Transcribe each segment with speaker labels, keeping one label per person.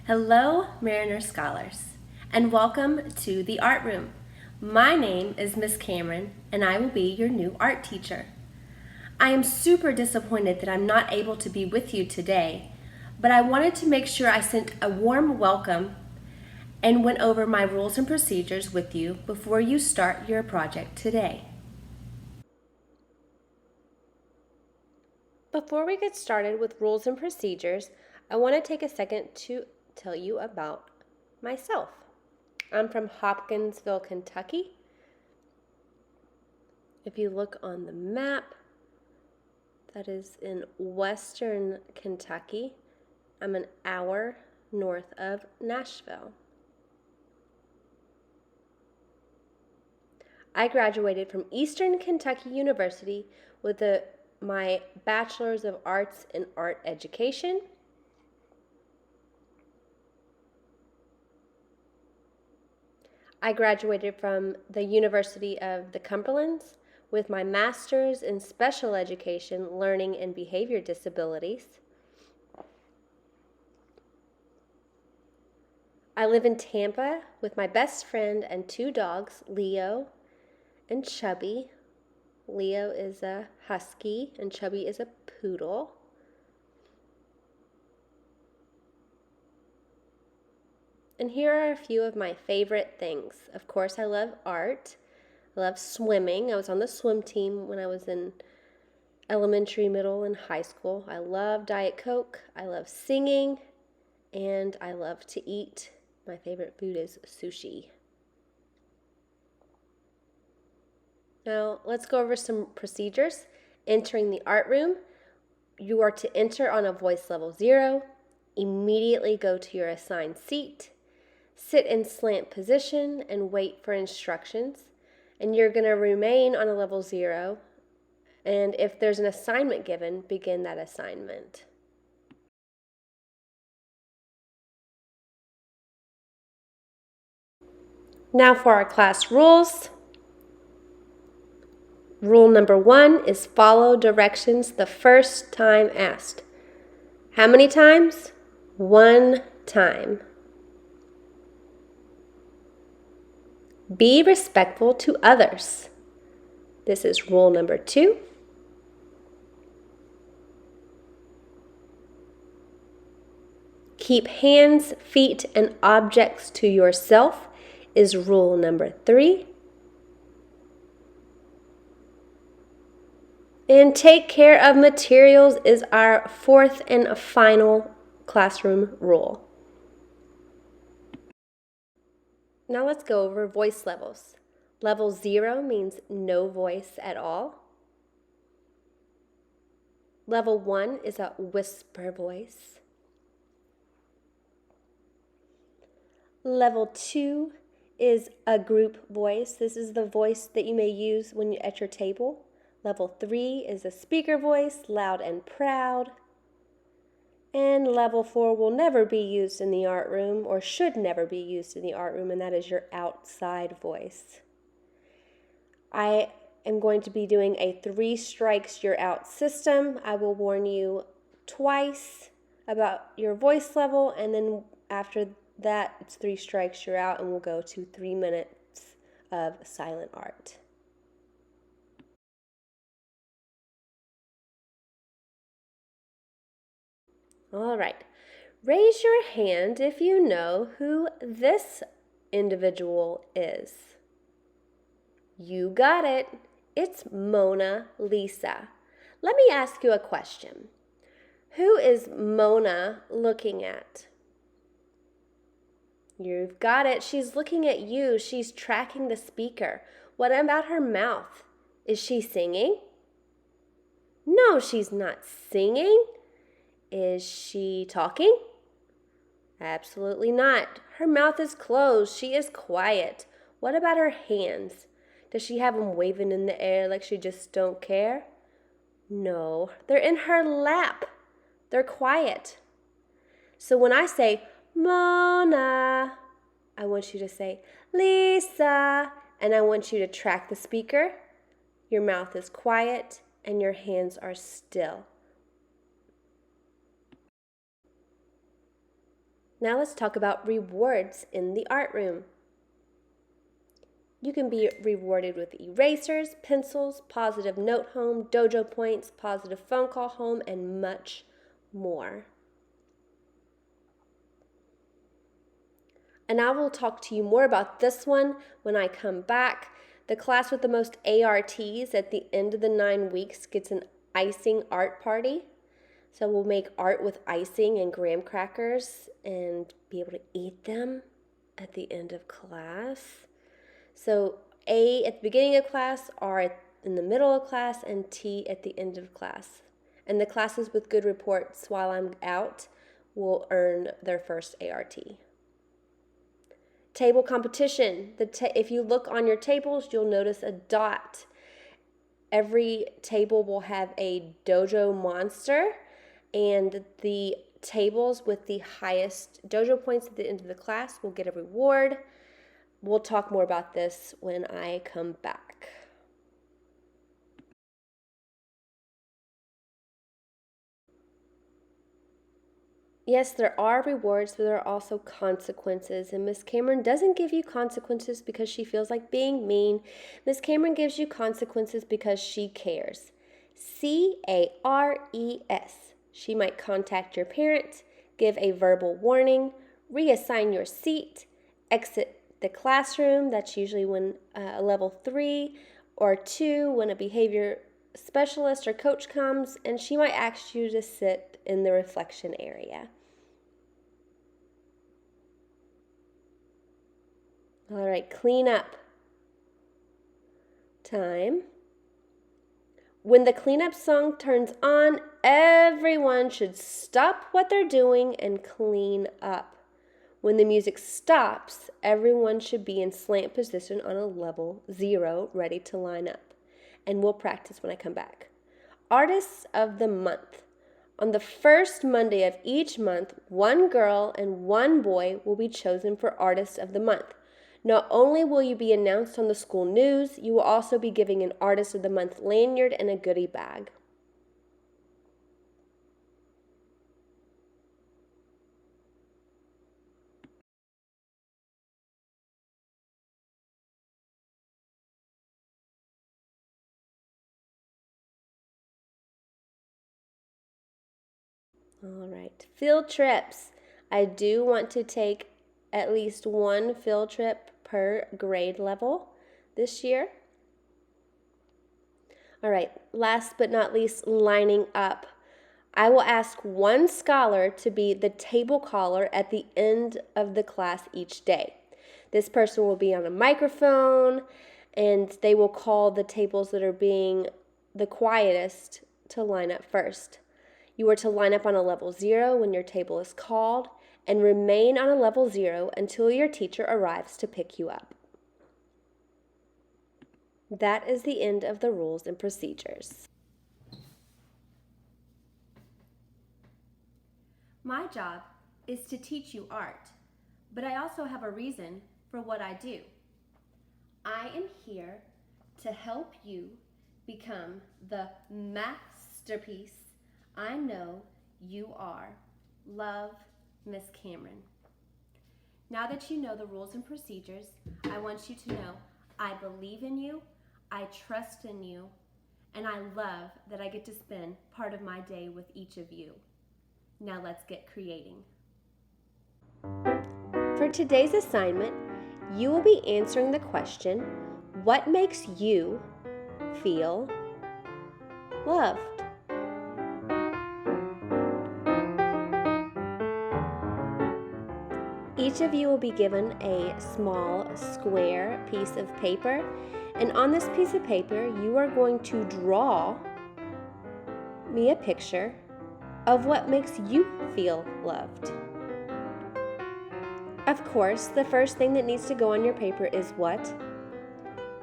Speaker 1: Hello, Mariner Scholars, and welcome to the Art Room. My name is Miss Cameron, and I will be your new art teacher. I am super disappointed that I'm not able to be with you today, but I wanted to make sure I sent a warm welcome and went over my rules and procedures with you before you start your project today. Before we get started with rules and procedures, I want to take a second to tell you about myself. I'm from Hopkinsville, Kentucky. If you look on the map, that is in western Kentucky. I'm an hour north of Nashville. I graduated from Eastern Kentucky University with my Bachelor's of Arts in Art Education. I graduated from the University of the Cumberlands with my Master's in Special Education, Learning and Behavior Disabilities. I live in Tampa with my best friend and two dogs, Leo and Chubby. Leo is a husky and Chubby is a poodle. And here are a few of my favorite things. Of course, I love art. I love swimming. I was on the swim team when I was in elementary, middle, and high school. I love Diet Coke. I love singing. And I love to eat. My favorite food is sushi. Now, let's go over some procedures. Entering the art room, you are to enter on a voice level 0, immediately go to your assigned seat, sit in slant position, and wait for instructions. And you're going to remain on a level 0, and if there's an assignment given, begin that assignment. Now for our class rules. Rule number 1 is follow directions the first time asked. How many times? 1 time. Be respectful to others. This is rule number 2. Keep hands, feet, and objects to yourself is rule number 3. And take care of materials is our 4th and final classroom rule. Now let's go over voice levels. Level 0 means no voice at all. Level 1 is a whisper voice. Level 2 is a group voice. This is the voice that you may use when you're at your table. Level 3 is a speaker voice, loud and proud. And level 4 will never be used in the art room, or should never be used in the art room, and that is your outside voice. I am going to be doing a 3 strikes you're out system. I will warn you twice about your voice level, and then after that, it's 3 strikes you're out, and we'll go to 3 minutes of silent art. All right, raise your hand if you know who this individual is. You got it. It's Mona Lisa. Let me ask you a question. Who is Mona looking at? You've got it. She's looking at you. She's tracking the speaker. What about her mouth? Is she singing? No, she's not singing. Is she talking? Absolutely not. Her mouth is closed. She is quiet. What about her hands? Does she have them waving in the air like she just don't care? No, they're in her lap. They're quiet. So when I say, Mona, I want you to say, Lisa, and I want you to track the speaker. Your mouth is quiet and your hands are still. Now let's talk about rewards in the art room. You can be rewarded with erasers, pencils, positive note home, dojo points, positive phone call home, and much more. And I will talk to you more about this one when I come back. The class with the most ARTs at the end of the 9 weeks gets an icing art party. So we'll make art with icing and graham crackers and be able to eat them at the end of class. So A at the beginning of class, R in the middle of class, and T at the end of class. And the classes with good reports while I'm out will earn their first ART. Table competition. If you look on your tables, you'll notice a dot. Every table will have a dojo monster, and the tables with the highest dojo points at the end of the class will get a reward. We'll talk more about this when I come back. Yes, there are rewards, but there are also consequences. And Miss Cameron doesn't give you consequences because she feels like being mean. Miss Cameron gives you consequences because she cares. CARES. She might contact your parent, give a verbal warning, reassign your seat, exit the classroom. That's usually when a level 3 or 2, when a behavior specialist or coach comes, and she might ask you to sit in the reflection area. All right, clean up time. When the cleanup song turns on, everyone should stop what they're doing and clean up. When the music stops, everyone should be in slant position on a level 0, ready to line up. And we'll practice when I come back. Artists of the month. On the first Monday of each month, one girl and one boy will be chosen for Artist of the Month. Not only will you be announced on the school news, you will also be giving an Artist of the Month lanyard and a goodie bag. All right, field trips. I do want to take at least one field trip per grade level this year. All right, last but not least, lining up. I will ask one scholar to be the table caller at the end of the class each day. This person will be on a microphone, and they will call the tables that are being the quietest to line up first. You are to line up on a level 0 when your table is called, and remain on a level 0 until your teacher arrives to pick you up. That is the end of the rules and procedures. My job is to teach you art, but I also have a reason for what I do. I am here to help you become the masterpiece I know you are. Love, Miss Cameron. Now that you know the rules and procedures, I want you to know I believe in you, I trust in you, and I love that I get to spend part of my day with each of you. Now let's get creating. For today's assignment, you will be answering the question, what makes you feel loved? Each of you will be given a small square piece of paper, and on this piece of paper, you are going to draw me a picture of what makes you feel loved. Of course, the first thing that needs to go on your paper is what?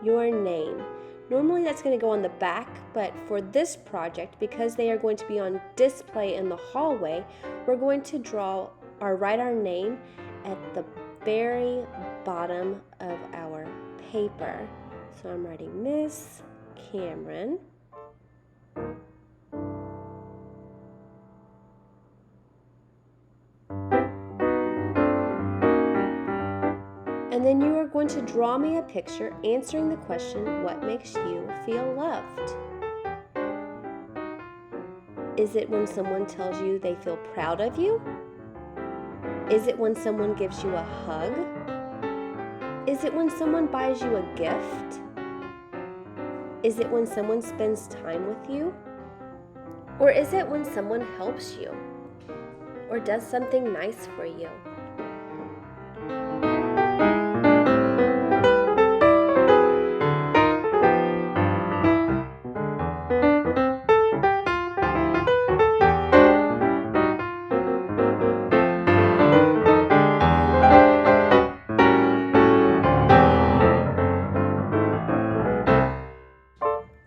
Speaker 1: Your name. Normally that's going to go on the back, but for this project, because they are going to be on display in the hallway, we're going to draw or write our name at the very bottom of our paper. So I'm writing Miss Cameron. And then you are going to draw me a picture answering the question, what makes you feel loved? Is it when someone tells you they feel proud of you? Is it when someone gives you a hug? Is it when someone buys you a gift? Is it when someone spends time with you? Or is it when someone helps you or does something nice for you?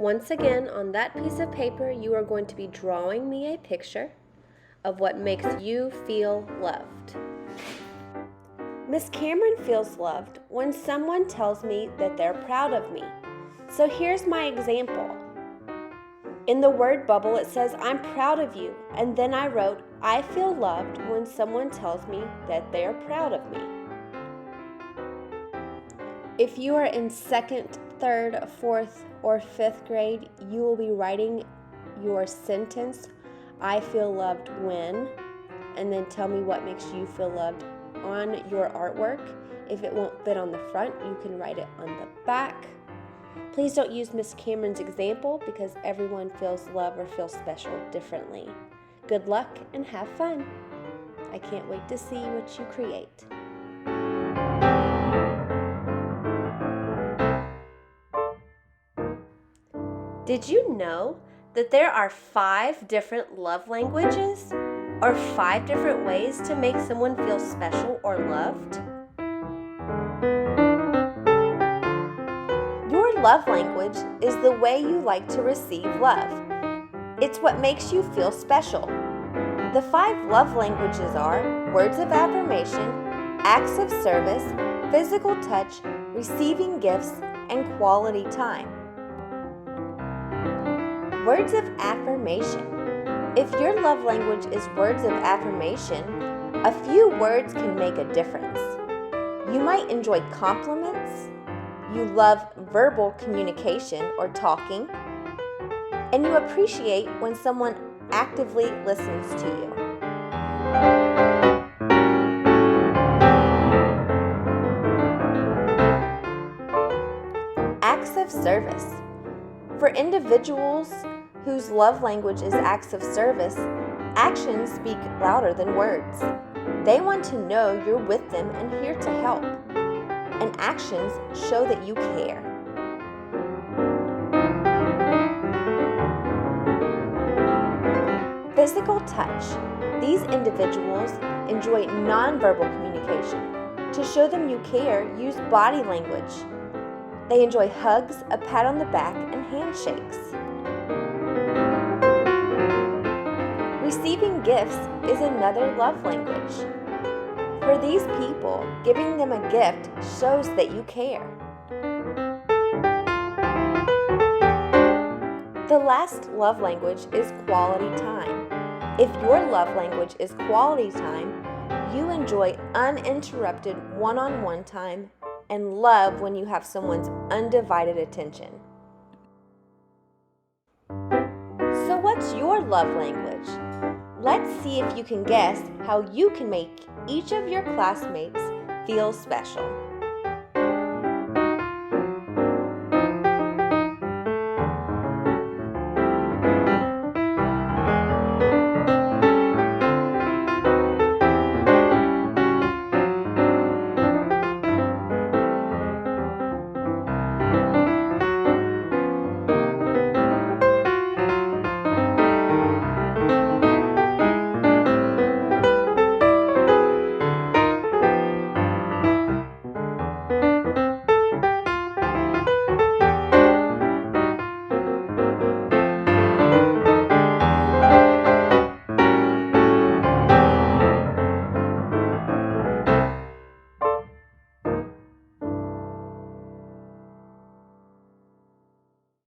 Speaker 1: Once again, on that piece of paper, you are going to be drawing me a picture of what makes you feel loved. Miss Cameron feels loved when someone tells me that they're proud of me. So here's my example. In the word bubble, it says, I'm proud of you. And then I wrote, I feel loved when someone tells me that they are proud of me. If you are in 2nd, 3rd, 4th, or 5th grade, you will be writing your sentence, I feel loved when, and then tell me what makes you feel loved on your artwork. If it won't fit on the front, you can write it on the back. Please don't use Miss Cameron's example because everyone feels love or feels special differently. Good luck and have fun. I can't wait to see what you create. Did you know that there are 5 different love languages, or 5 different ways to make someone feel special or loved? Your love language is the way you like to receive love. It's what makes you feel special. The 5 love languages are words of affirmation, acts of service, physical touch, receiving gifts, and quality time. Words of affirmation. If your love language is words of affirmation, a few words can make a difference. You might enjoy compliments, you love verbal communication or talking, and you appreciate when someone actively listens to you. Acts of service. For individuals whose love language is acts of service, actions speak louder than words. They want to know you're with them and here to help. And actions show that you care. Physical touch. These individuals enjoy nonverbal communication. To show them you care, use body language. They enjoy hugs, a pat on the back, and handshakes. Receiving gifts is another love language. For these people, giving them a gift shows that you care. The last love language is quality time. If your love language is quality time, you enjoy uninterrupted one-on-one time and love when you have someone's undivided attention. So what's your love language? Let's see if you can guess how you can make each of your classmates feel special.